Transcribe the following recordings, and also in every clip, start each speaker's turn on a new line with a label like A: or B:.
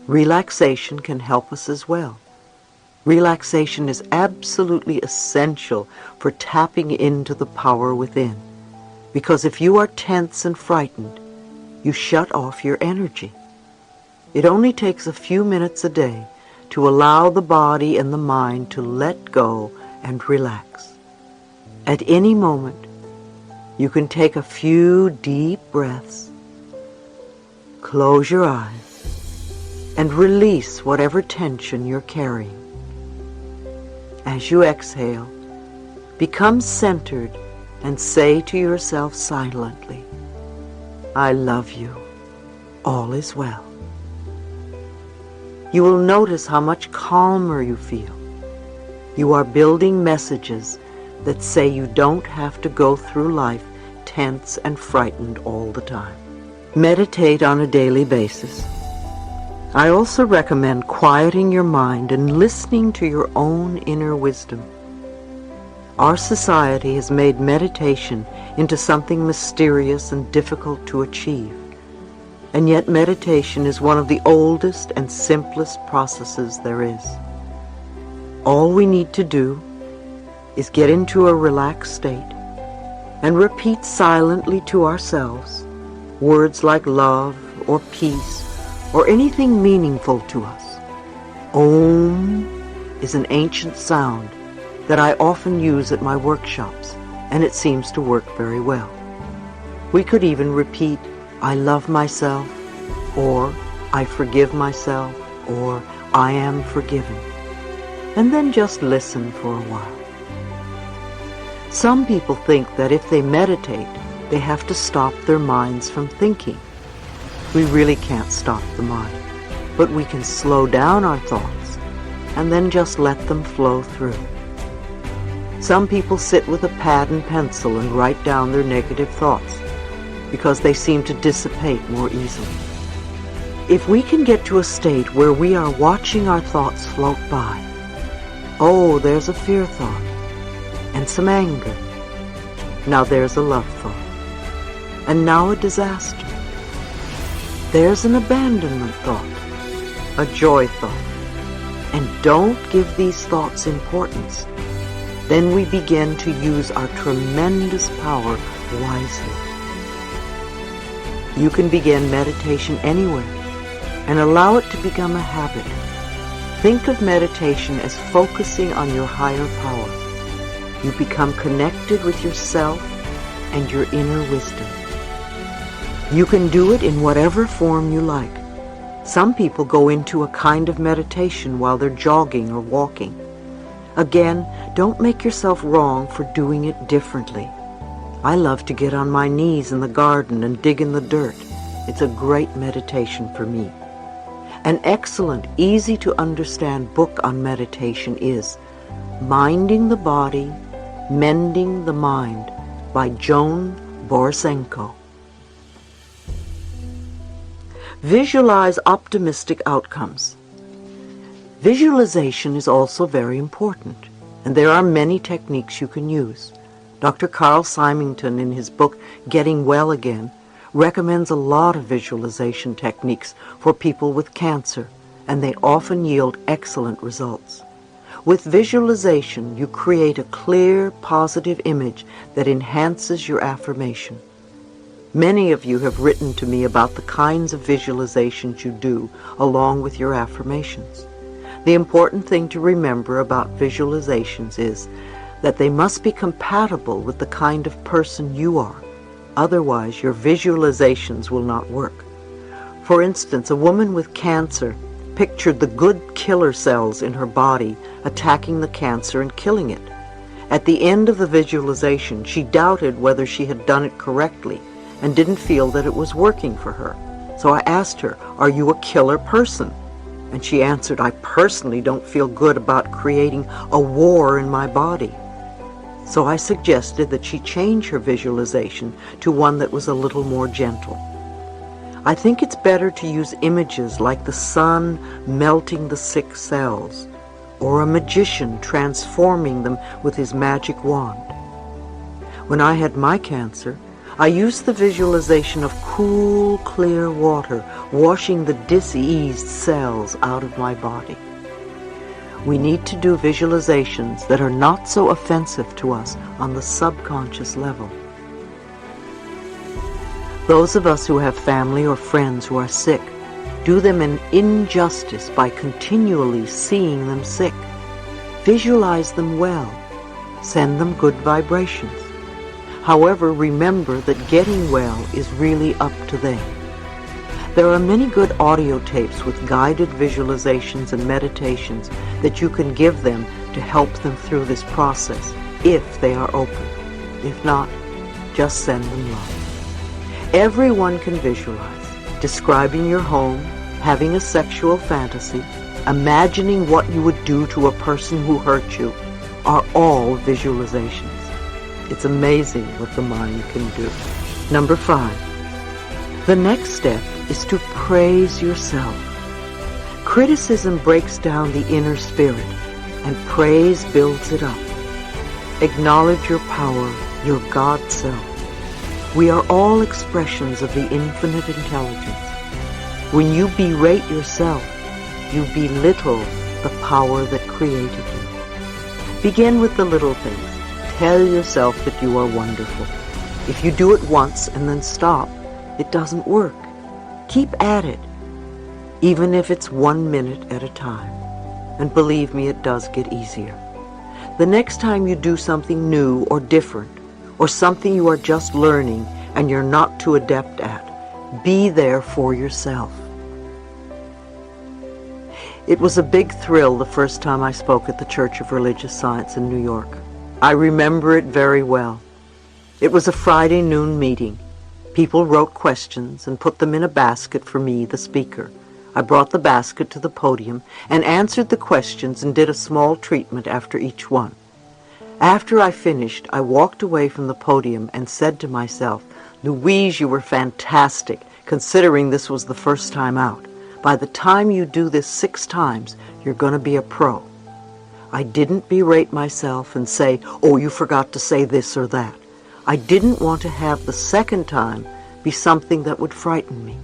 A: Relaxation can help us as well. Relaxation is absolutely essential for tapping into the power within, because if you are tense and frightened, you shut off your energy. It only takes a few minutes a day to allow the body and the mind to let go and relax. At any moment, you can take a few deep breaths, close your eyes, and release whatever tension you're carrying. As you exhale, become centered and say to yourself silently, "I love you. All is well." You will notice how much calmer you feel. You are building messages that say you don't have to go through life tense and frightened all the time. Meditate on a daily basis. I also recommend quieting your mind and listening to your own inner wisdom. Our society has made meditation into something mysterious and difficult to achieve, and yet meditation is one of the oldest and simplest processes there is. All we need to do is get into a relaxed state and repeat silently to ourselves words like love or peace or anything meaningful to us. Om is an ancient sound that I often use at my workshops, and it seems to work very well. We could even repeat, "I love myself," or "I forgive myself," or "I am forgiven," and then just listen for a while. Some people think that if they meditate, they have to stop their minds from thinking. We really can't stop the mind, but we can slow down our thoughts and then just let them flow through. Some people sit with a pad and pencil and write down their negative thoughts because they seem to dissipate more easily. If we can get to a state where we are watching our thoughts float by, oh, there's a fear thought and some anger. Now there's a love thought. And now a disaster. There's an abandonment thought, a joy thought. And don't give these thoughts importance. Then we begin to use our tremendous power wisely. You can begin meditation anywhere and allow it to become a habit. Think of meditation as focusing on your higher power. You become connected with yourself and your inner wisdom. You can do it in whatever form you like. Some people go into a kind of meditation while they're jogging or walking. Again, don't make yourself wrong for doing it differently. I love to get on my knees in the garden and dig in the dirt. It's a great meditation for me. An excellent, easy-to-understand book on meditation is Minding the Body, Mending the Mind by Joan Borisenko. Visualize optimistic outcomes. Visualization is also very important, and there are many techniques you can use. Dr. Carl Symington, in his book Getting Well Again, recommends a lot of visualization techniques for people with cancer, and they often yield excellent results. With visualization, you create a clear, positive image that enhances your affirmation. Many of you have written to me about the kinds of visualizations you do along with your affirmations. The important thing to remember about visualizations is that they must be compatible with the kind of person you are. Otherwise, your visualizations will not work. For instance, a woman with cancer pictured the good killer cells in her body attacking the cancer and killing it. At the end of the visualization, she doubted whether she had done it correctly and didn't feel that it was working for her. So I asked her, "Are you a killer person?" And she answered, "I personally don't feel good about creating a war in my body." So I suggested that she change her visualization to one that was a little more gentle. I think it's better to use images like the sun melting the sick cells, or a magician transforming them with his magic wand. When I had my cancer, I use the visualization of cool, clear water washing the diseased cells out of my body. We need to do visualizations that are not so offensive to us on the subconscious level. Those of us who have family or friends who are sick do them an injustice by continually seeing them sick. Visualize them well. Send them good vibrations. However, remember that getting well is really up to them. There are many good audio tapes with guided visualizations and meditations that you can give them to help them through this process, if they are open. If not, just send them love. Everyone can visualize. Describing your home, having a sexual fantasy, imagining what you would do to a person who hurt you, are all visualizations. It's amazing what the mind can do. Number 5. The next step is to praise yourself. Criticism breaks down the inner spirit, and praise builds it up. Acknowledge your power, your God self. We are all expressions of the infinite intelligence. When you berate yourself, you belittle the power that created you. Begin with the little things. Tell yourself that you are wonderful. If you do it once and then stop, it doesn't work. Keep at it, even if it's 1 minute at a time. And believe me, it does get easier. The next time you do something new or different, or something you are just learning and you're not too adept at, be there for yourself. It was a big thrill the first time I spoke at the Church of Religious Science in New York. I remember it very well. It was a Friday noon meeting. People wrote questions and put them in a basket for me, the speaker. I brought the basket to the podium and answered the questions and did a small treatment after each one. After I finished, I walked away from the podium and said to myself, "Louise, you were fantastic, considering this was the first time out. By the time you do this 6 times, you're going to be a pro." I didn't berate myself and say, "Oh, you forgot to say this or that." I didn't want to have the second time be something that would frighten me.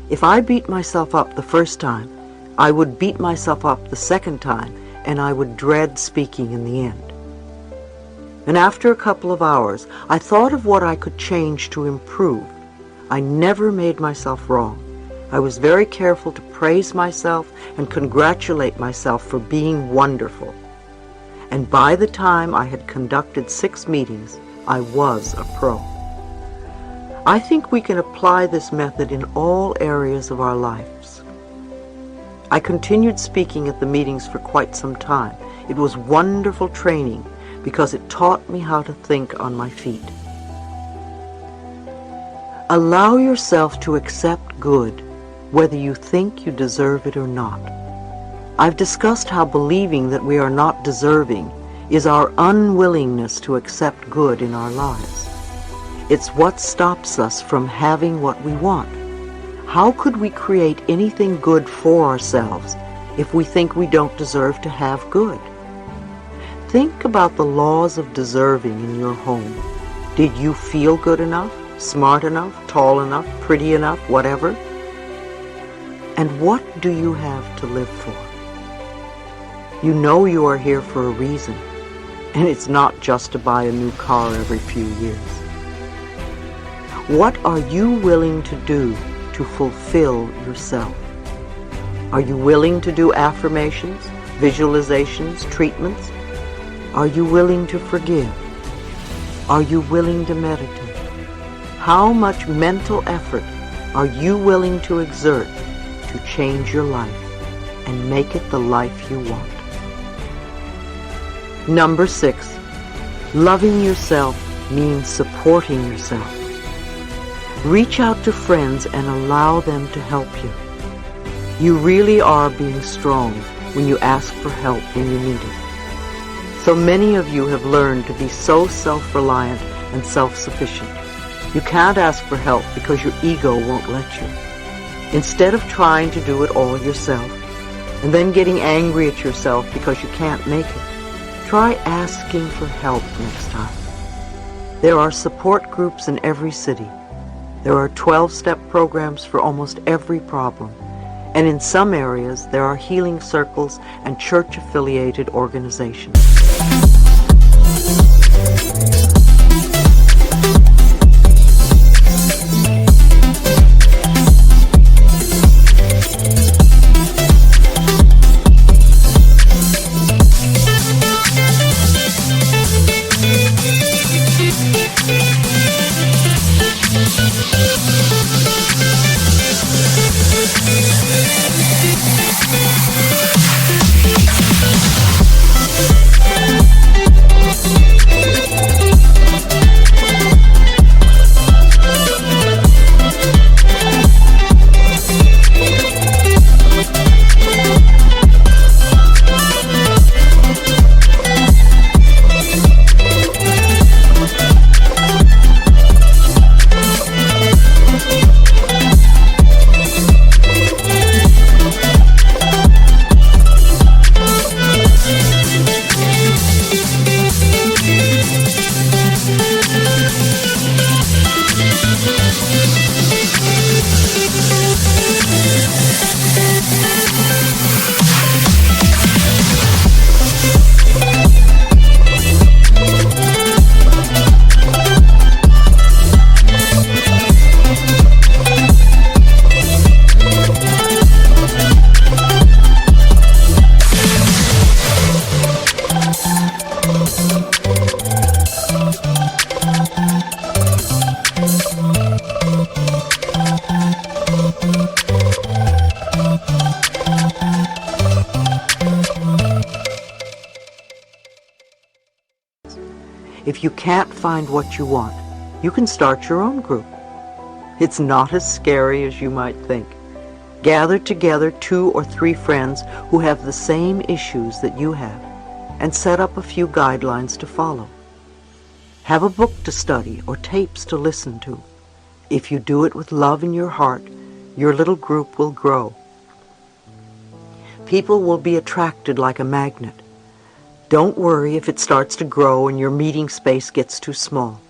A: If I beat myself up the first time, I would beat myself up the second time, and I would dread speaking in the end. And after a couple of hours, I thought of what I could change to improve. I never made myself wrong. I was very careful to praise myself and congratulate myself for being wonderful. And by the time I had conducted 6 meetings, I was a pro. I think we can apply this method in all areas of our lives. I continued speaking at the meetings for quite some time. It was wonderful training because it taught me how to think on my feet. Allow yourself to accept good, whether you think you deserve it or not. I've discussed how believing that we are not deserving is our unwillingness to accept good in our lives. It's what stops us from having what we want. How could we create anything good for ourselves if we think we don't deserve to have good? Think about the laws of deserving in your home. Did you feel good enough, smart enough, tall enough, pretty enough, whatever? And what do you have to live for? You know you are here for a reason, and it's not just to buy a new car every few years. What are you willing to do to fulfill yourself? Are you willing to do affirmations, visualizations, treatments? Are you willing to forgive? Are you willing to meditate? How much mental effort are you willing to exert to change your life and make it the life you want? Number 6, loving yourself means supporting yourself. Reach out to friends and allow them to help you. You really are being strong when you ask for help when you need it. So many of you have learned to be so self-reliant and self-sufficient. You can't ask for help because your ego won't let you. Instead of trying to do it all yourself and then getting angry at yourself because you can't make it, try asking for help next time. There are support groups in every city. There are 12-step programs for almost every problem. And in some areas, there are healing circles and church-affiliated organizations. If you can't find what you want, you can start your own group. It's not as scary as you might think. Gather together 2 or 3 friends who have the same issues that you have, and set up a few guidelines to follow. Have a book to study or tapes to listen to. If you do it with love in your heart, your little group will grow. People will be attracted like a magnet. Don't worry if it starts to grow and your meeting space gets too small.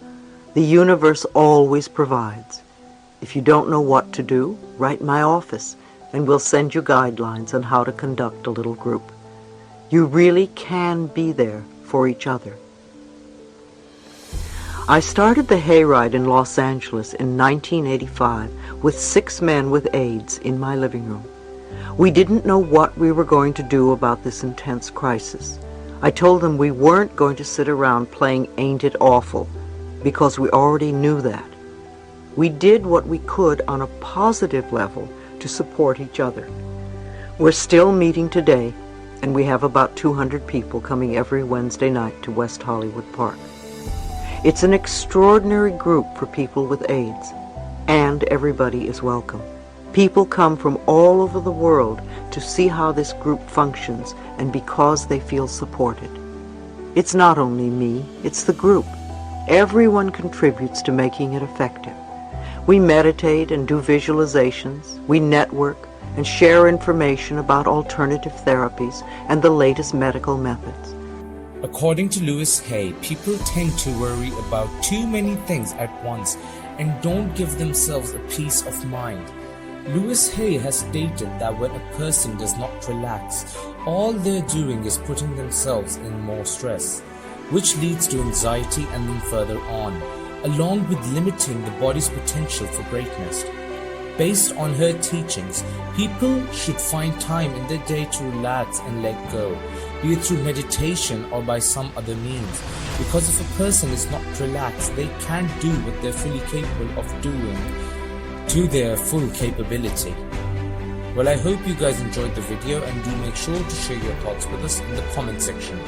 A: The universe always provides. If you don't know what to do, write my office and we'll send you guidelines on how to conduct a little group. You really can be there for each other. I started the Hayride in Los Angeles in 1985 with 6 men with AIDS in my living room. We didn't know what we were going to do about this intense crisis. I told them we weren't going to sit around playing Ain't It Awful, because we already knew that. We did what we could on a positive level to support each other. We're still meeting today, and we have about 200 people coming every Wednesday night to West Hollywood Park. It's an extraordinary group for people with AIDS, and everybody is welcome. People come from all over the world to see how this group functions and because they feel supported. It's not only me, it's the group. Everyone contributes to making it effective. We meditate and do visualizations, we network and share information about alternative therapies and the latest medical methods.
B: According to Louise Hay, people tend to worry about too many things at once and don't give themselves a peace of mind. Louise Hay has stated that when a person does not relax, all they're doing is putting themselves in more stress, which leads to anxiety and then further on, along with limiting the body's potential for greatness. Based on her teachings, people should find time in their day to relax and let go, be it through meditation or by some other means, because if a person is not relaxed, they can't do what they're fully capable of doing to their full capability. Well, I hope you guys enjoyed the video and do make sure to share your thoughts with us in the comment section.